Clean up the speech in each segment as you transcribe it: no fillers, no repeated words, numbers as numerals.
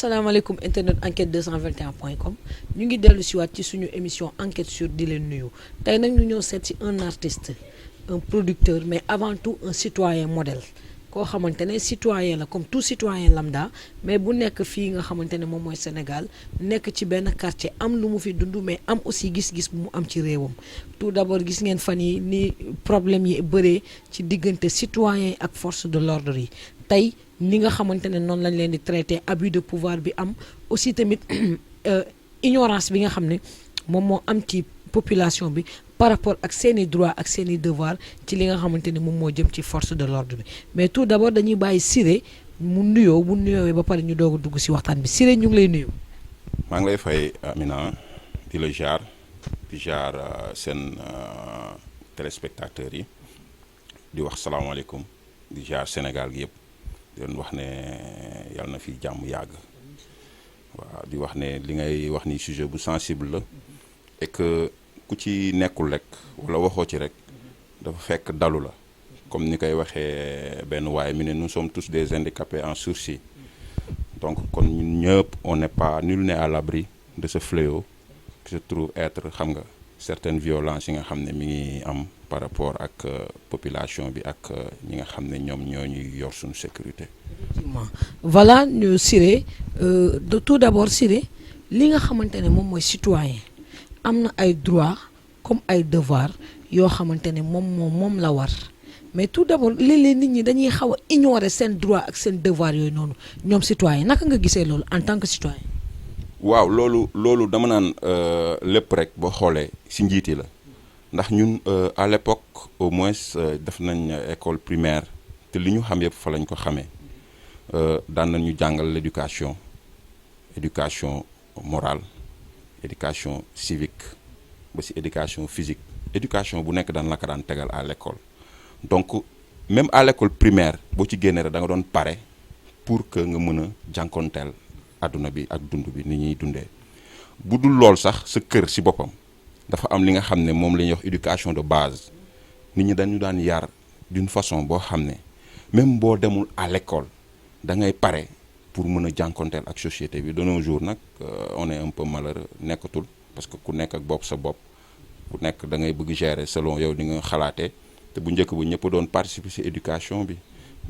asalaamaaleykum internet enquête 221.com ñu ngi dellu si waat ci suñu émission enquête sur di leen nuyu tey nag ñu ñëw seet si un artiste un producteur mais avant tout un citoyen modèle koo xamante ne citoyen la comme tout citoyen lambda mais bu nekk fii nga xamante ne moom mooy Sénégal nekk ci benn quartier am lu mu fi dund mais am aussi gis-gis bu mu am ci réewam tout d'abord gis ngeen fan yi ni problème yi bëree ci diggante citoyen ak force de l'ordre yi tey ni nga xamante ne noonu lañ leen di traité abus de pouvoir bi am aussi tamit ignorance bi nga xam ne moom moo am ci population bi par rapport ak seeni droit ak seeni devoir ci li nga xamante ne moom moo jëm ci force de l'ordre bi mais tout d'abord dañuy bàyyi Siré mu nuyoo bu nuyoowee ba pare ñu doog a dugg si waxtaan bi Siré ñu ngi lay nuyu. maa ngi lay fay Amina di la jaar seen téléspectateurs yi di wax salaamaaleykum di jaar Sénégal gi yëpp di leen wax ne yàlla na fi jàmm yàgg waaw di wax ne li ngay wax ni sujet bu sensible la et que ku ci nekkul rek wala waxoo ci rek dafa fekk dalu la comme ni koy waxee benn waaye mi ne nous sommes tous des handicapés en sursis donc kon ñun ñëpp on n'est pas nul n'est à l'abri de ce fléau qui se trouve être xam nga certaines violences yi nga xam ne mi ngi am par rapport ak population bi ak ñi nga xam ne ñoom ñoo ñuy yor suñu sécurité. effectivement voilà Siré de tout d'abord Siré li nga xamante ne moom mooy citoyen am na ay droits comme ay devoirs yoo xamante ne moom la war mais tout d'abord léeg-léeg nit ñi dañuy xaw a ignorer seen droit ak seen devoir yooyu noonu ñoom citoyen naka nga gisee loolu en tant que citoyen. waaw loolu dama naan lépp rek boo xoolee ci njiiti la ndax ñun à l'époque au moins def nañ école primaire te li ñu xam yëpp fa lañ ko xamee daan nañu jàngal l'éducation morale éducation civique ba ci éducation physique éducation bu nekk daan la ko daan tegal à l'école donc même à l'école primaire boo ci génnee rek da nga doon pare pour que nga mën a jànkonteel adduna bi ak dund bi ni ñuy dundee bu dul lool sax sa kër ci boppam dafa am li nga xam ne moom la ñuy wax éducation de base nit ñi dañu daan yar d'une façon boo xam ne même boo demul à l'école da ngay pare pour mën a jànkonteel ak société bi de nos jours nag on est un peu malheureux nekkatul parce que ku nekk ak bopp sa bopp ku nekk da ngay bëgg gérer selon yow di nga xalaatee te bu njëkk bu ñëpp doon participer ci éducation bi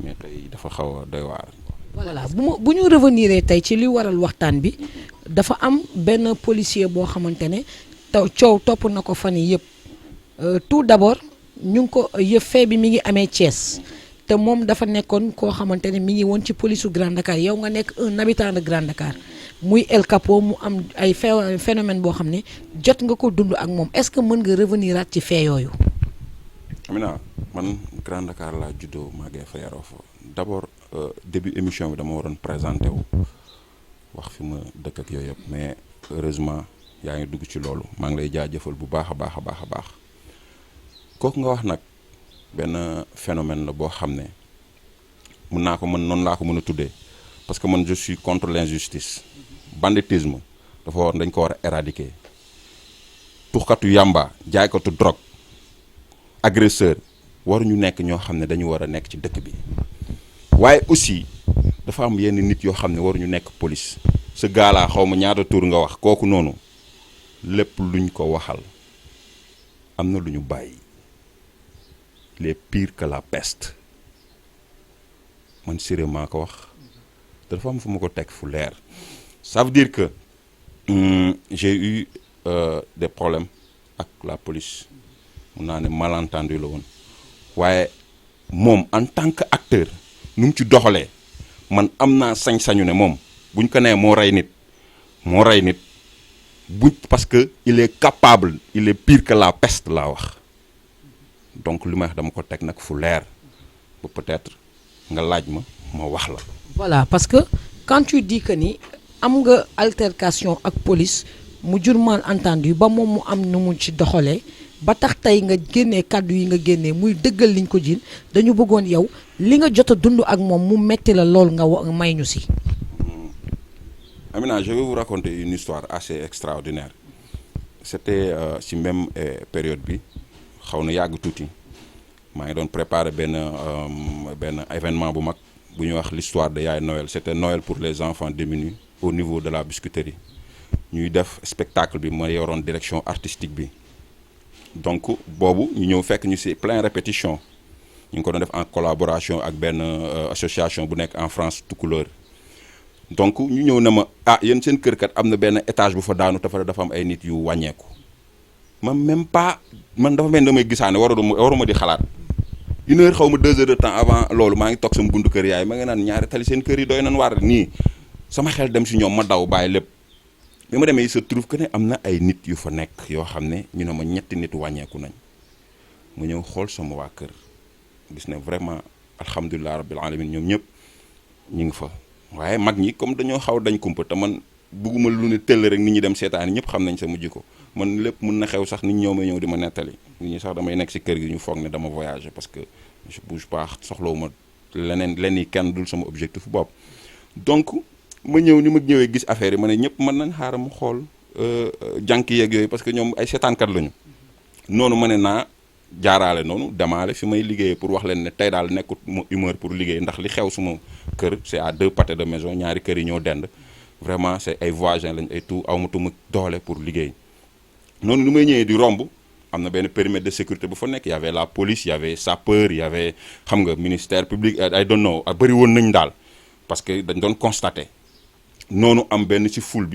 mais tey dafa xaw a doy waar. voilà bu ñu revenir tey ci li waral waxtaan bi dafa am benn policier boo xamante ne coow topp na ko fan yii yëpp tout d'abord ñu ngi ko yëf fee bi mi ngi amee Thiès te moom dafa nekkoon koo xamante ne mi ngi woon ci police Grand Dakar yow nga nekk un habitant de Grand Dakar muy El Capo mu am ay phénomène boo xam ne jot nga ko dund ak moom est-ce que mën nga revenir at ci fee yooyu. Amina man Grand Dakar laa juddoo màggee fa yaroo fa d'abord début émission bi dama waroon présenter wu wax fi ma dëkk ak yooyu yëpp mais heureusement yaa ngi dugg ci loolu maa ngi lay jaajëfal bu baax a baax kooku nga wax nag benn phénomène la boo xam ne noonu laa ko mën a tuddee parce que man je suis contre l'injustice banditisme dañ ko war a éradiquer tuxkatu yamba jaaykatu drogue agresseur waruñu nekk ñoo xam ne dañu war a nekk ci dëkk bi waaye aussi dafa am yenn nit yoo xam ne waruñu nekk police ce gars-là xaw ma ñaata tour nga wax kooku noonu lépp luñ ko waxal am na lu ñu bàyyi il est pire que la peste man Siré maa ko wax te dafa am fu ma ko teg fu leer ça veut dire que j'ai eu des problèmes ak la police mun naa ne malentendu la woon waaye moom en tant que acteur nu mu ci doxalee man am naa sañ-sañu ne moom buñ ko nee moo rey nit parce que il est capable il est pire que la peste laa wax donc li may wax dama ko teg nag fu leer ba peut-être nga laaj ma wax la. voilà parce que quand tu dis que ni am nga altercation ak police mu jur malentendu ba moom mu am nu mu ci doxalee ba tax tey nga génnee kàddu yi nga génnee muy dëggal liñ ko jiin dañu bëggoon yow li nga jot a dund ak moom mu metti la lool nga may ñu si. Amina je vais vous raconter une histoire assez extraordinaire c'était ci même période bi xaw na yàgg tuuti maa ngi doon préparer benn événement bu mag bu ñuy wax l'histoire de Yaay Noël c'était Noël pour les enfants démunis au niveau de la biscuiterie ñuy def spectacle bi ma yoroon direction artistique bi donc boobu ñu ñëw fekk ñu ci plein répétition ñu ngi ko doon def en collaboration ak benn association bu nekk en France tout couleur donc ñu ñëw na ma yéen seen kër kat am na benn étage bu fa daanu dafa am ay nit yu wàññeeku man même pas man dafa mel ni damay gisaane waruma di xalaat 1 heure xaw ma 2 heures de temps avant loolu maa ngi toog sama buntu kër yaay ma nga naan ñaari tali seen kër yi doy nañ waar nii sama xel dem si ñoom ma daw bàyyi lépp bi ma demee il se trouve que ne am na ay nit yu fa nekk yoo xam ne ñu ne ma ñetti nit wàññeeku nañ mu ñëw xool sama waa kër gis ne vraiment alhamdulilah rabbil alamin ñoom ñëpp ñu ngi fa waaye mag ñi comme dañoo xaw dañ kumpa te man bugguma lu ne tëll rek nit ñi dem seetaan ñëpp xam nañ sama jikko man lépp mun na xew sax nit ñëw ma ñëw di ma nettali nit ñi sax damay nekk si kër gi ñu foog ne dama voyager parce que je bouge pas soxlawuma leneen kenn dul sama objectif bopp donc ma ñëw ni ma ñëwee gis affaire yi ma ne ñëpp mën nañ xaaral mu xool jànk yeeg yooyu parce que ñoom ay seetaankat lañu noonu ma ne naa jaaraale noonu demaale fi may liggéeyee pour wax leen ne tey daal nekkut ma humeur pour liggéey ndax li xew suma kër c'est à 2 pâtés de maison ñaari kër yi ñoo dend vraiment c'est ay voisins lañ ay tout awmatuma doole pour liggéey noonu lu may ñëwee di romb am na benn périmètre de sécurité bu fa nekk y avait la police y avait sapeur y avait xam nga ministère public I don't know bëri woon nañ daal parce que dañ doon constater noonu am benn ci foule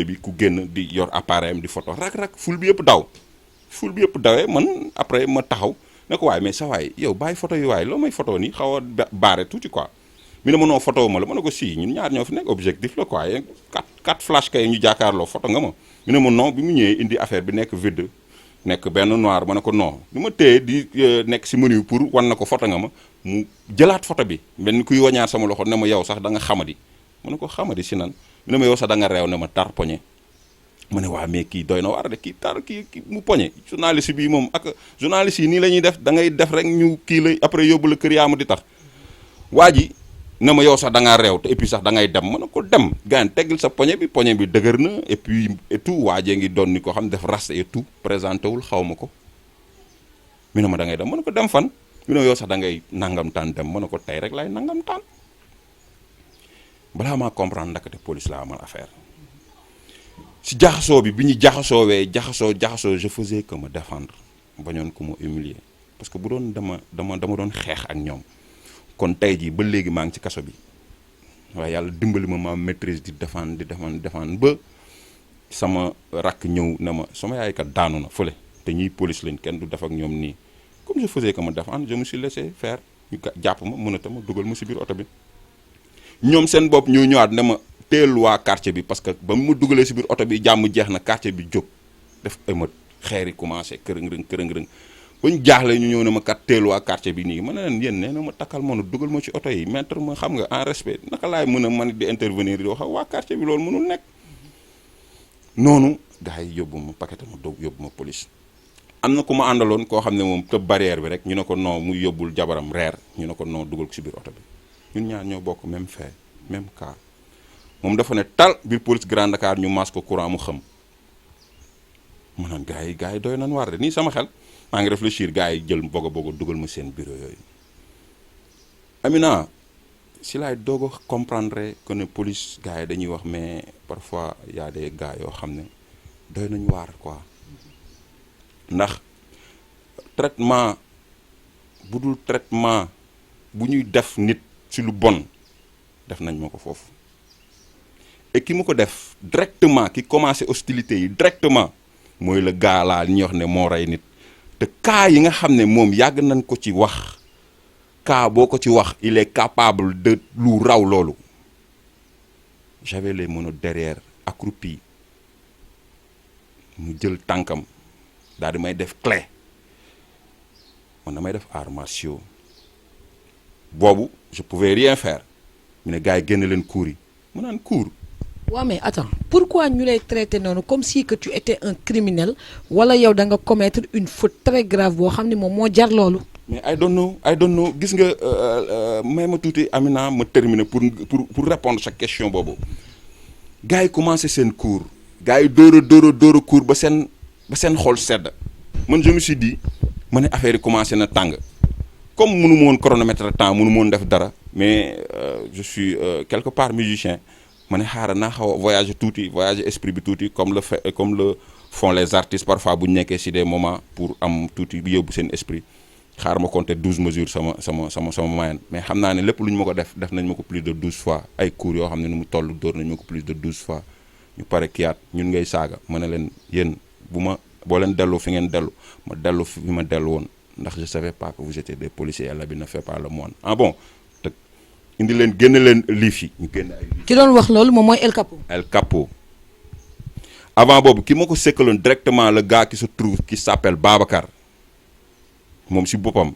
bi ku génn di yor appareil am di photo rak foule bi yëpp dawee man après ma taxaw ne ko waaye mais sa waay yow bàyyi photo yi waaye loo may photo nii xaw a baare tuuti quoi mi ne ma noo photo ma la ma ne ko si ñun ñaar ñoo fi nekk objectif la quoi yéen 4 flash kay ñu jàkkaarloo photo nga ma mi ne ma non bi mu ñëwee indi affaire bi nekk vide nekk benn noir ma ne ko non ni ma téye di nekk si menu pour wan na ko photo nga ma mu jëlaat photo bi mel ni kuy wañaar sama loxo ne ma yow sax da nga xamadi ma ne ko xamadi si nan mi ne ma yow sax da nga réew ne ma tar poñe ma ne waa mais kii doy na war de kii tar kii mu poñe journaliste bi moom ak journaliste yi nii la ñuy def da ngay def rek ñu kii la après yóbbu la kër yaa ma di tax waa ji ne ma yow sax da ngaa réew te et puis sax da ngay dem ma ne ko dem gaan teggil sa poñe bi dëgër na et puis et tout waajee ngi doon ni ko xam def raste et tout présenté wul xaw ma ko mi ne ma da ngay dem ma ne ko dem fan mi ne yow sax da ngay nangam taan dem ma ne ko tey rek lay nangam taan balaa maa comprendre ndakate police laa amal affaire si jaxasoo bi ñu jaxasoo je faisais que me défendre bañoon ko ma humilier parce que bu doon dama doon xeex ak ñoom kon tey jii ba léegi maa ngi ci kaso bi waaye yàlla dimbali ma maîtrise di défendre ba sama rakk ñëw na ma sama yaay kat daanu na fële te ñiy police lañ kenn du def ak ñoom nii comme je faisais que me défendre je me suis laissé faire ñu jàpp ma mënata ma dugal ma si biir oto bi ñoom seen bopp ñoo ñëwaat ne ma teel waa quartier bi parce que ba mu ma dugalee si biir oto bi jàmm jeex na quartier bi jóg def émeute xeer yi commencé kërëng ba ñu jaaxle ñu ñëw ne ma kat teel waa quartier bi nii ma ne leen yéen nee na ma takkal ma dugal ma ci oto yi mettre ma xam nga en respect naka laay mën a man di intervenir di wax waa quartier bi loolu mënul nekk noonu gars yi yóbbu ma paquet ma doog yóbbu ma police am na ku ma àndaloon koo xam ne moom tëb barrière bi rek ñu ne ko non muy yóbbul jabaram reer ñu ne ko non dugal ko si biir oto bi ñun ñaar ñoo bokk même fait même cas moom dafa ne tal biir police Grand Dakar ñu mas ko courant mu xam ma naan gars yi doy nañ war de nii sama xel maa ngi réfléchir gars yi jël bogo dugal ma seen bureau yooyu Amina si laay doog a comprendre que ne police gars yi dañuy wax mais parfois y a des gars yoo xam ne doy nañu waar quoi ndax traitement bu dul traitement bu ñuy def nit ci lu bon def nañ ma ko foofu et ki mu ko def directement ki commencé hostilité yi directement mooy le gars laa li ñuy wax ne moo rey nit te cas yi nga xam ne moom yàgg nañ ko ci wax cas boo ko ci wax il est capable de lu raw loolu j'avais les menottes derrière accroupi mu jël tànkam daal di may def clé man damay def arts martiaux boobu je pouvais rien faire mu ne gars yi génn leen cours yi mu naan cours. waaw mais attends pourquoi ñu lay traité noonu comme si que tu étais un criminel wala yow da nga commettre une faute très grave boo xam ne moom moo jar loolu. mais I don't know gis nga may ma tuuti Amina ma terminer pour répondre sa question boobu gars yi commencé seen cours gars yi dóor a cours ba seen xol sedd man je me suis dit ma ne affaire yi commencé na tàng comme mënu ma woon chronomètre temps mënu ma woon def dara mais je suis quelque part musicien ma ne xaaral naa xaw a voyager tuuti voyager esprit bi tuuti comme le font les artistes parfois bu ñu nekkee si des moments pour am tuuti bi yóbbu seen esprit xaaral ma compter 12 mesures sama moyenne mais xam naa ne lépp lu ñu ma ko def nañ ma ko plus de 12 fois ay cours yoo xam ne nu mu toll dóor nañ ma ko plus de 12 fois ñu pare kiyaat ñun ngay saaga ma ne leen yéen boo leen dellu fi ngeen dellu ma dellu fi ma dellu woon ndax je savais pas que vous étiez des policiers yàlla bi ne fait pas le moine bon te indi leen génne leen liif yi ñu génne ay liif. ki doon wax loolu moom mooy El Capo. El Capo avant boobu ki ma ko sekkaloon directement le gars qui se trouve qui s'appelle Babacar moom si boppam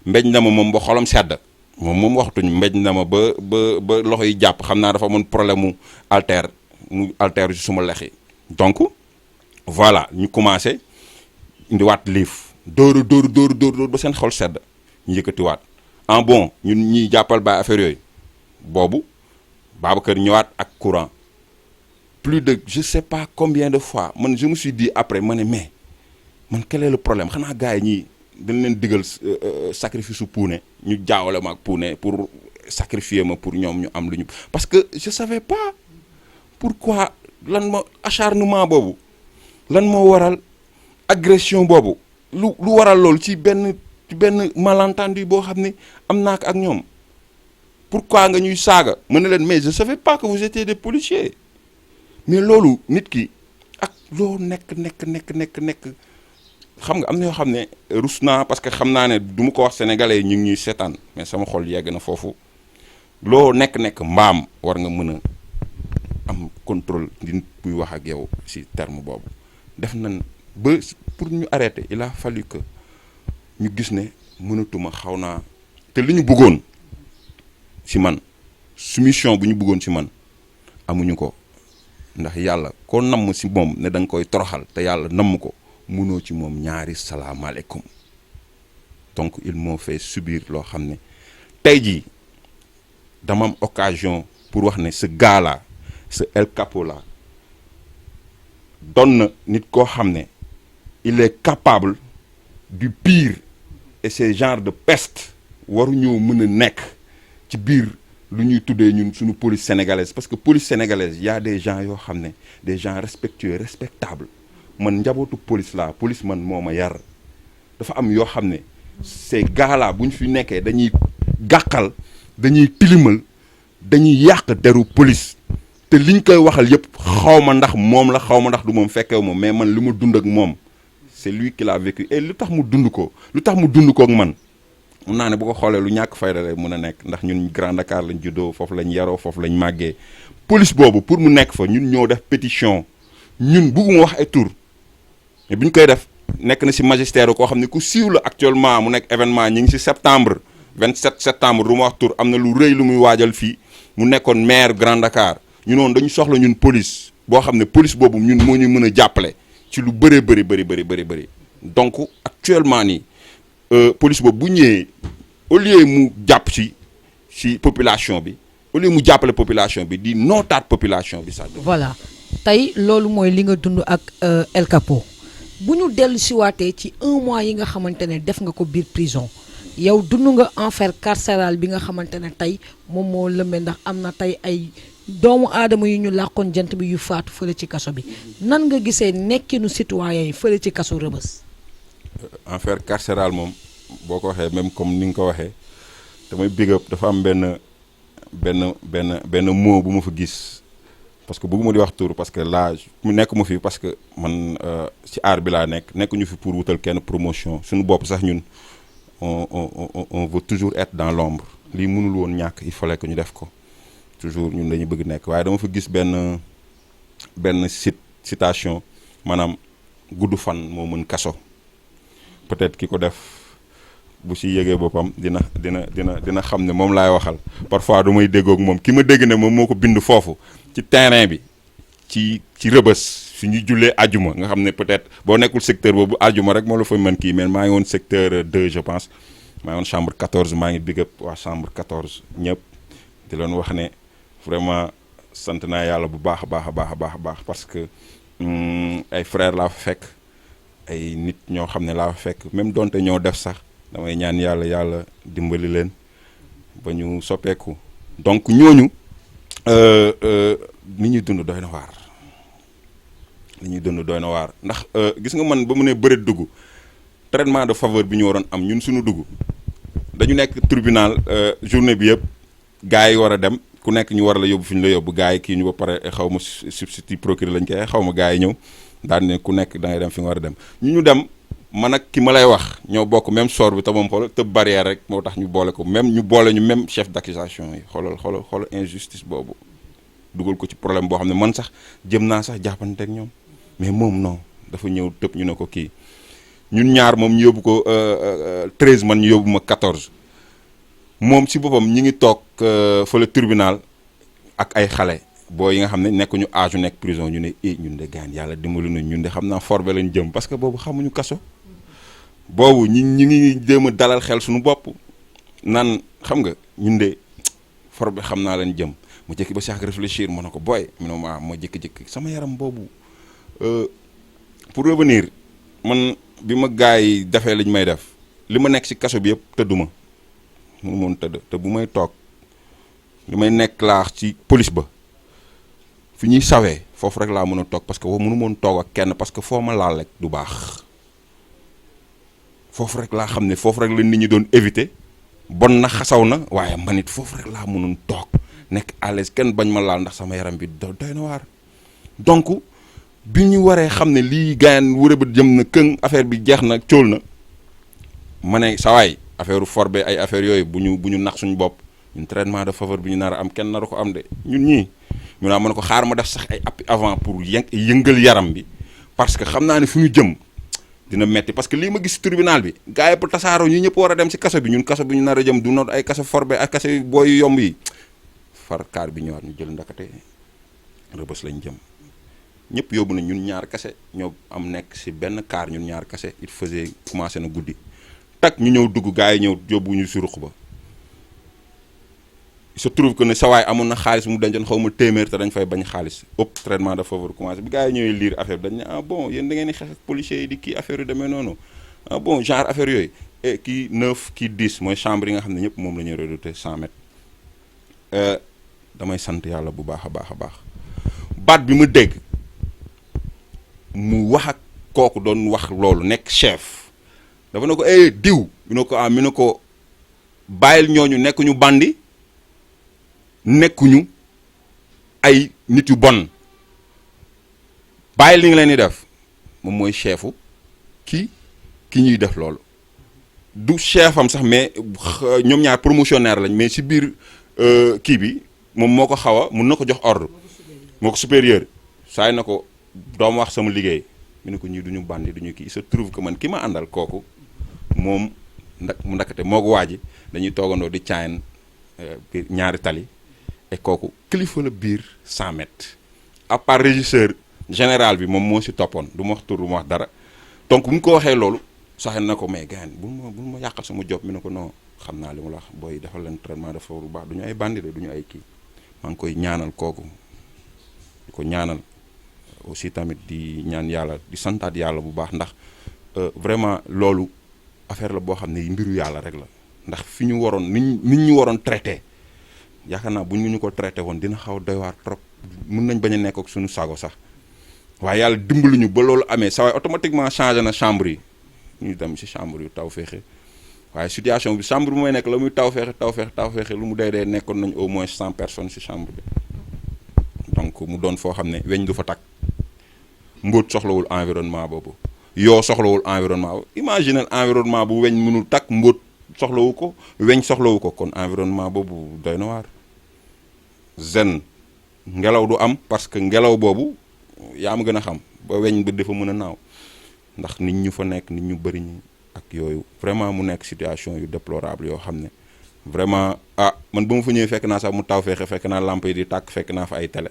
mbéj na ma moom ba xolam sedd moom waxtuñ mbéj na ma ba loxo yi jàpp xam naa dafa amoon problème mu alter ci suma lexi donc voilà ñu commencé indiwaat liif dóor ba seen xol sedd ñu yëkkatiwaat bon ñun ñiy jàppal ba affaire yooyu boobu Babacar ñëwaat ak courant plus de je sais pas combien de fois man je me suis dit après ma ne mais man quel est le problème xanaa gars yi ñii dañ leen digal sacrifice su puune ñu jaawale ma ak puune pour sacrifier ma pour ñoom ñu am lu ñu parce que je savais pas pourquoi acharnement boobu lan moo waral agression boobu lu waral loolu ci benn malentendu boo xam ne am naa ko ak ñoom pourquoi nga ñuy saaga ma ne leen mais je savais pas que vous étiez des policiers mais loolu nit ki ak loo nekk xam nga am na yoo xam ne rus naa parce que xam naa ne du ma ko wax sénégalais yi ñu ngi ñuy seetaan mais sama xol yegg na foofu loo nekk mbaam war nga mën a am contrôle di nit buy wax ak yow ci terme boobu def nañ ba pour ñu arrêter il a fallu que ñu gis ne mënatuma xaw naa te li ñu bëggoon ci man soumission bu ñu bëggoon ci man amuñu ko ndax yàlla koo namm ci moom ne da nga koy toroxal te yàlla namm ko mënoo ci moom ñaari salaamaaleykum donc ils m'ont fait subir loo xam ne tey jii dama am occasion pour wax ne ce gars là ce El Capo là doon na nit koo xam ne il est capable du pire et ces genres de peste waruñoo mën a nekk ci biir lu ñuy tuddee ñun suñu police sénégalaise parce que police sénégalaise y a des gens yoo xam ne des gens respectueux respectables man njabootu police la police man moo ma yar dafa am yoo xam ne ces gars là bu ñu fi nekkee dañuy gàqal dañuy tilimal dañuy yàq deru police te liñ koy waxal yëpp xaw ma ndax moom la xaw ma ndax du moom fekkewu ma mais man li ma dund ak moom c'est lui qui l'a vécu et lu tax mu dund ko ak man mun naa ne bu ko xoolee lu ñàkk fayda lay mën a nekk ndax ñun Grand Dakar lañ juddoo foofu lañ yaroo foofu lañ màggee police boobu pour mu nekk fa ñun ñoo def pétition ñun bugguma wax ay tur mais bu ñu koy def nekk na ci magistère koo xam ne ku siiw la actuellement mu nekk événement ñi ngi ci septembre 27 septembre du ma wax tur am na lu rëy lu muy waajal fii mu nekkoon maire Grand Dakar ñu noonu dañu soxla ñun police boo xam ne police boobu ñun moo ñu mën a jàppale ci lu bëree bëri donc actuellement nii police boobu bu ñëwee au lieu mu jàpp ci population bi au lieu mu jàppale population bi di nootaat population bi sax. voilà tey loolu mooy li nga dund ak El Capo bu ñu dellu si waatee ci 1 mois yi nga xamante ne def nga ko biir prison yow dund nga enfer carcéral bi nga xamante ne tey moom moo lëmbee ndax am na tey ay doomu aadama yu ñu làqoon jant bi yu faatu fële ci kaso bi nan nga gisee nekkinu citoyen yi fële ci kaso Rebeuss. enfer carcéral moom boo ko waxee même comme ni nga ko waxee damay big up dafa am benn mot bu ma fa gis parce que bëgguma di wax tur parce que là mu nekk ma fi parce que man ci art bi laa nekkuñu fi pour wutal kenn promotion suñu bopp sax ñun on veut toujours être dans l'ombre lii mënul woon ñàkk il fallait que ñu def ko toujours ñun dañuy bëgg nekk waaye dama fa gis benn citation maanaam gudd fan moo mën kaso peut-être ki ko def bu ci yëgee boppam dina xam ne moom laay waxal parfois du may déggoog moom ki ma dégg ne moom moo ko bind foofu ci terrain bi ci Rebeuss su ñuy jullee ajuma nga xam ne peut-être boo nekkul secteur boobu ajuma rek moo la fa mën kii mais maa ngi woon secteur 2 je pense maa ngi woon chambre 14 maa ngi big up waa chambre 14 ñëpp di leen wax ne vraiment sant naa yàlla bu baax a baax parce que ay frères laa fa fekk ay nit ñoo xam ne laa fa fekk même donte ñoo def sax damay ñaan yàlla dimbali leen ba ñu soppeeku donc ñooñu li ñuy dund doy na waar ndax gis nga man ba mu ne bëreet dugg traitement de faveur bi ñu waroon am ñun suñu dugg dañu nekk tribunal journée bi yëpp gars yi war a dem ku nekk ñu war la yóbbu fi ñu la yóbbu gars yi kii ñu ba pare xaw ma substitut procureur lañ koy xaw ma gars yi ñëw daan ne ku nekk da ngay dem fi nga war a dem ñu dem man ak ki ma lay wax ñoo bokk même sort bi te moom xoolal tëb barrière rek moo tax ñu boole ko même ñu boole ñu même chef d'accusation yi xoolal injustice boobu dugal ko ci problème boo xam ne man sax jëm naa sax jàppante ak ñoom mais moom non dafa ñëw tëb ñu ne ko kii ñun ñaar moom ñu yóbbu ko 13 man ñu yóbbu ma 14 moom si boppam ñi ngi toog fële tribunal ak ay xale boo yi nga xam ne nekkuñu âge nekk prison ñu ne ñun de gaan yàlla dimbali nañ ñun de xam naa forbe lañ jëm parce que boobu xamuñu kaso boobu ñi ngi jéem a dalal xel suñu bopp nan xam nga ñun de forbe xam naa leen jëm mu jëkki ba sax réfléchir ma ne ko booy mu ne ma jékki-jékki sama yaram boobu pour revenir man bi ma gars yi defee lañ may def li ma nekk si kaso bi yëpp tëdduma mënu moon tëdd te bu may toog li may nekk laax ci police ba fi ñuy sawee foofu rek laa mën a toog parce que mënu moon toog ak kenn parce que foo ma laal rek du baax foofu rek laa xam ne foofu rek la nit ñi doon éviter bon na xasaw na waaye man it foofu rek laa mënoon toog nekk à l'aise kenn bañ ma laal ndax sama yaram bi doy na waar donc bi ñu waree xam ne lii gaayan wërë ba jëm na këng affaire bi jeex na cóol na ma ne sawaay affaire forbe ay affaire yooyu bu ñu nax suñu bopp ñun traitement de faveur bi ñu nar a am kenn naru ko am de ñun ñii ñu naa mën ko xaar ma def sax ay appui avant pour yëngal yaram bi parce que xam naa ne fu ñu jëm dina metti parce que lii ma gis tribunal bi gars yi pour tasaaroo ñu ñëpp war a dem si kaso bi ñun kaso bi ñu nar a jëm du noot ay kaso forbe ak kaso booy yomb yi far kaar bi ñëwaat ñu jël ndakate Rëbës lañ jëm ñëpp yóbbu na ñun ñaar kase ñoo am nekk si benn kaar ñun ñaar kase il faisait commencé na guddi tak ñu ñëw dugg gars yi ñëw yóbbu ñu si ruq ba il se trouve que ne sawaay amoon na xaalis mu dencoon xaw ma téeméer te dañ fay bañ xaalis ëpp traitement de faveur commencé bi gars yi ñëwee lire affaire bi dañ ne ah bon yéen da ngeen di xeex ak policiers yi di kii affaire yu demee noonu ah bon genre affaire yooyu et kii 9 kii 10 mooy chambre yi nga xam ne ñëpp moom la ñuy redouté 100 mètres damay sant yàlla bu baax a baax a baax baat bi ma dégg mu wax ak kooku doon wax loolu nekk chef dafa ne ko diw mi ne ko bàyyil ñooñu nekkuñu bandi nekkuñu ay nit yu bon bàyyil li nga leen di def moom mooy chefu ki ñuy def loolu du chefam sax mais ñoom ñaar promotionnaire lañ mais si biir kii bi moom moo ko xaw a mun na ko jox ordre moo ko supérieur saay na ko doom wax sama liggéey mu ne ko ñii duñu bandi duñu kii il se trouve que man ki ma àndal kooku moom mu ndakate moo ko waaji dañuy toogandoo di caayan biir ñaari tali et kooku kilifa la biir 100 mètres à part régisseur général bi moom moo si toppoon du ma wax tur du ma wax dara donc bu ñu ko waxee loolu sax na ko mais gars bul ma yàqal sama job mi ne ko non xam naa li mu la wax booy defal leen traitement de faveur bu baax du ñu ay bandi de du ñu ay kii maa ngi koy ñaanal kooku di ko ñaanal aussi tamit di ñaan yàlla di santaat yàlla bu baax ndax vraiment loolu affaire la boo xam ne mbiru yàlla rek la ndax fi ñu waroon nit ñu waroon traité yaakaar naa bu ñu ko traité woon dina xaw doy waar trop mun nañ bañ a nekk ak suñu sago sax waaye yàlla dimbali ñu ba loolu amee saa waay automatiquement changé na chambre yi ñu dem si chambre yu taw feexe waaye situation bi chambre bu may nekk la muy taw feexe lu mu dee nekkoon nañ au moins 100 personnes si chambre bi donc mu doon foo xam ne weñ du fa takk mbóot soxlawul environnement boobu yoo soxlawul environnement boobu imaginez environnement bu weñ mënul takk mbóot soxlawu ko weñ soxlawu ko kon environnement boobu doy na waar zen ngelaw du am parce que ngelaw boobu yaa ma gën a xam ba weñ ba dafa mën a naaw ndax nit ñu fa nekk nit ñu bëri ñi ak yooyu vraiment mu nekk situation yu déplorable yoo xam ne vraiment man ba mu fa ñëwee fekk naa sax mu taw feexe fekk naa lampe yi di tàkk fekk naa fa ay télé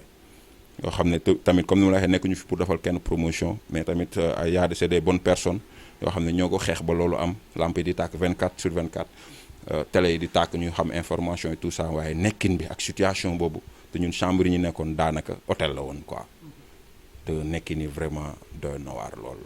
yoo xam ne tamit comme ni ma la waxee nekkuñu fi pour defal kenn promotion mais tamit y a c'est des bonnes personnes yoo xam ne ñoo ko xeex ba loolu am lampe yi di tàkk 24/24 télé yi di tàkk ñu xam information et tout ça waaye nekkin bi ak situation boobu te ñun chambre yi ñu nekkoon daanaka hôtel la woon quoi te nekkin ni vraiment doy na waar lool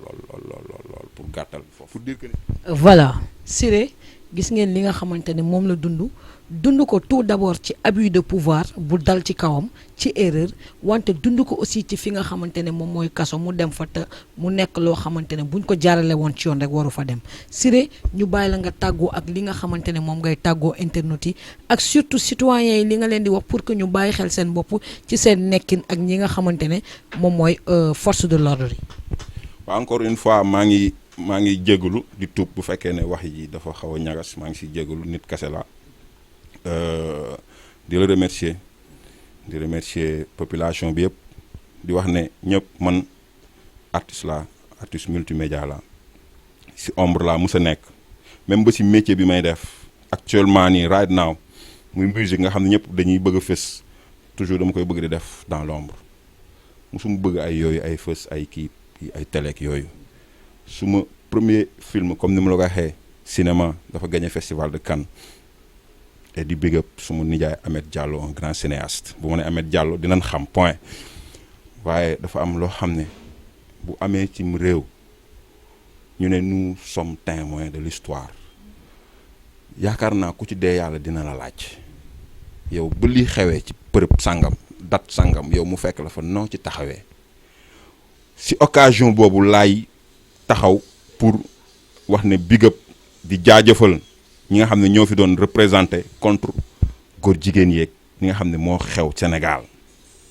pour gàttal foofu pour dire que voilà Siré gis ngeen li nga xamante ne moom la dund ko tout d'abord ci abus de pouvoir bu dal ci kawam ci erreur wante dund ko aussi ci fi nga xamante ne moom mooy kaso mu dem fa te mu nekk loo xamante ne buñ ko jaarale woon ci yoon rek waru fa dem Siré ñu bàyyi la nga tàggoo ak li nga xamante ne moom ngay tàggoo internet yi ak surtout citoyens yi li nga leen di wax pour que ñu bàyyi xel seen bopp ci seen nekkin ak ñi nga xamante ne moom mooy force de l'ordre yi. waaw encore une fois maa ngi jégalu di tuub bu fekkee ne wax yi dafa xaw a ñagas maa ngi si jégalu nit kese la di la remercier population bi yëpp di wax ne ñëpp man artiste multimédia la si ombre la musa nekk même ba si métier bi may def actuellement nii right now muy musique nga xam ne ñëpp dañuy bëgg a fës toujours dama koy bëgg di def dans l'ombre musuma bëgg ay yooyu ay fës ay kii ay télé yooyu suma premier film comme ni ma la ko waxee cinéma dafa gagné festival de Cannes et di big up suma nijaay Ahmed Diallo un grand cinéaste bu ma ne Ahmed Diallo dinañ xam point waaye dafa am loo xam ne bu amee ci réew ñu ne nous sommes témoins de l'histoire yaakaar naa ku ci dee yàlla dina la laaj yow ba lii xewee ci bërëb sangam date sangam yow mu fekk la fa noo ci taxawee si occasion boobu laay taxaw pour wax ne big up di jaajëfal ñi nga xam ne ñoo fi doon représenté contre góor jigéen yeeg ñi nga xam ne moo xew Sénégal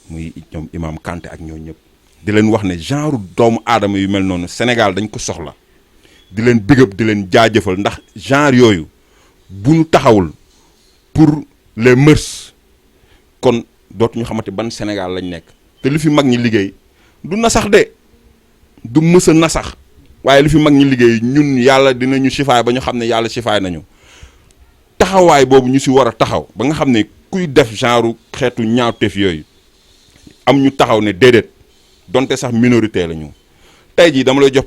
muy ñoom Imam Kanté ak ñoo ñëpp di leen wax ne genre doomu aadama yu mel noonu Sénégal dañ ko soxla di leen big up di leen jaajëfal ndax genre yooyu bu ñu taxawul pour les mœurs kon dootuñu xamante ban Sénégal lañ nekk te li fi mag ñi liggéey du nasax de du mës a nasax waaye li fi mag ñi liggéey ñun yàlla dinañu sifaay ba ñu xam ne yàlla sifaay nañu taxawaay boobu ñu si war a taxaw ba nga xam ne kuy def genre xeetu ñaawteef yooyu am ñu taxaw ne déedéet donte sax minorité la ñu tey jii dama lay jox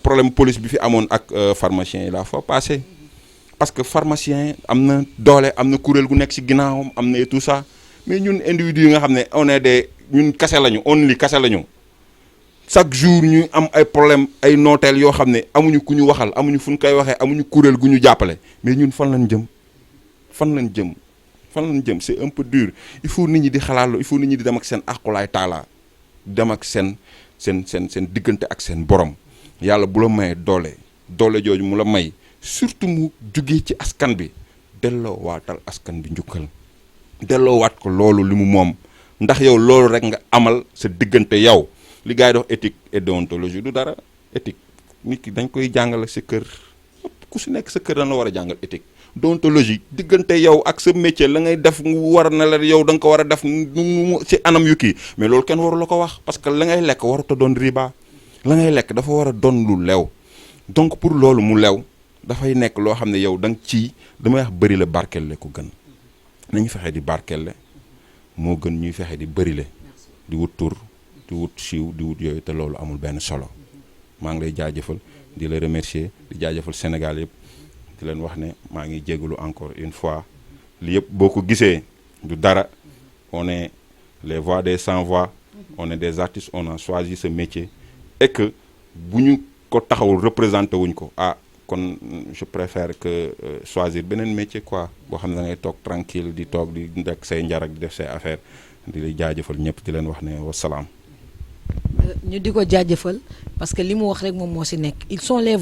problème police bi fi amoon ak pharmacien yi la fois passé parce que pharmacien am na doole am na kuréel gu nekk si ginnaawam am na et tout ça mais ñun individu yi nga xam ne on est des ñun kase lañu only kase lañu chaque jour ñu am ay problème ay nooteel yoo xam ne amuñu ku ñu waxal amuñu fu ñu koy waxee amuñu kuréel gu ñu jàppale mais ñun fan lañ jëm c'est un peu dur il faut nit ñi di xalaat il faut nit ñi di dem ak seen aqulaay taala dem ak seen diggante ak seen borom yàlla bu la mayee doole jooju mu la may surtout mu jugee ci askan bi delloo waatal askan bi njukkal delloo waat ko loolu li mu moom ndax yow loolu rek nga amal sa diggante yow li gars yi dox éthique et déontologie du dara éthique nit ki dañ koy jàngale sa kër ku si nekk sa kër dañ la war a jàngal éthique déontologie diggante yow ak sa métier la ngay def mu war na la yow da nga ko war a def ci anam yu kii mais loolu kenn waru la ko wax parce que la ngay lekk warut a doon riba la ngay lekk dafa war a doon lu lew donc pour loolu mu lew dafay nekk loo xam ne yow da nga ci damay wax bëri la barkelle ko gën nañu fexe di barkelle moo gën ñuy fexe di bëri le di wut tur di wut siiw di wut yooyu te loolu amul benn solo maa ngi lay jaajëfal di la remercier di jaajëfal Sénégal yëpp di leen wax ne maa ngi jégalu encore une fois li yëpp boo ko gisee du dara on est les voix des sans voix on est des artistes on a choisi ce métier et que bu ñu ko taxawul représenté wuñ ko kon je préfère que choisir beneen métier quoi boo xam ne da ngay toog tranquille di toog di nekk say njar ak di def say affaire di lay jaajëfal ñëpp di leen wax ne wasalaam. ñu di ko jaajëfal parce que li mu wax rek moom moo si nekk ils sont la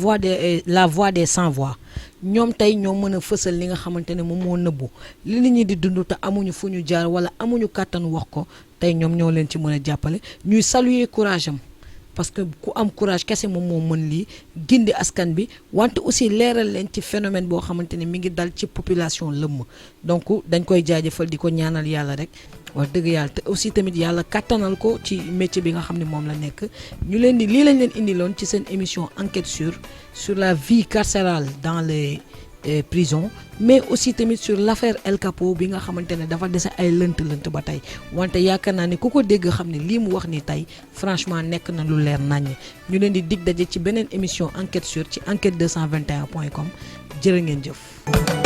voix des sans voix ñoom tey ñoo mën a fësal li nga xamante ne moom moo nëbbu li nit ñi di dund te amuñu fu ñu jaar wala amuñu kàttan wax ko tey ñoom ñoo leen ci mën a jàppale ñuy saluer courage am parce que ku am courage kese moom moo mën lii gindi askan bi wante aussi leeral leen ci phénomène boo xamante ne mi ngi dal ci population lëmm donc dañ koy jaajëfal di ko ñaanal yàlla rek wax dëgg yàlla te aussi tamit yàlla kattanal ko ci métier bi nga xam ne moom la nekk ñu leen di lii lañ leen indiloon ci seen émission enquête sur la vie carcérale dans les prisons mais aussi tamit sur l'affaire El Capo bi nga xamante ne dafa dese ay lënt ba tey wante yaakaar naa ne ku ko dégg xam ne lii mu wax ni tey franchement nekk na lu leer naññ ñu leen di dig daje ci beneen émission enquête ci enquête 221.com jërë ngeen jëf.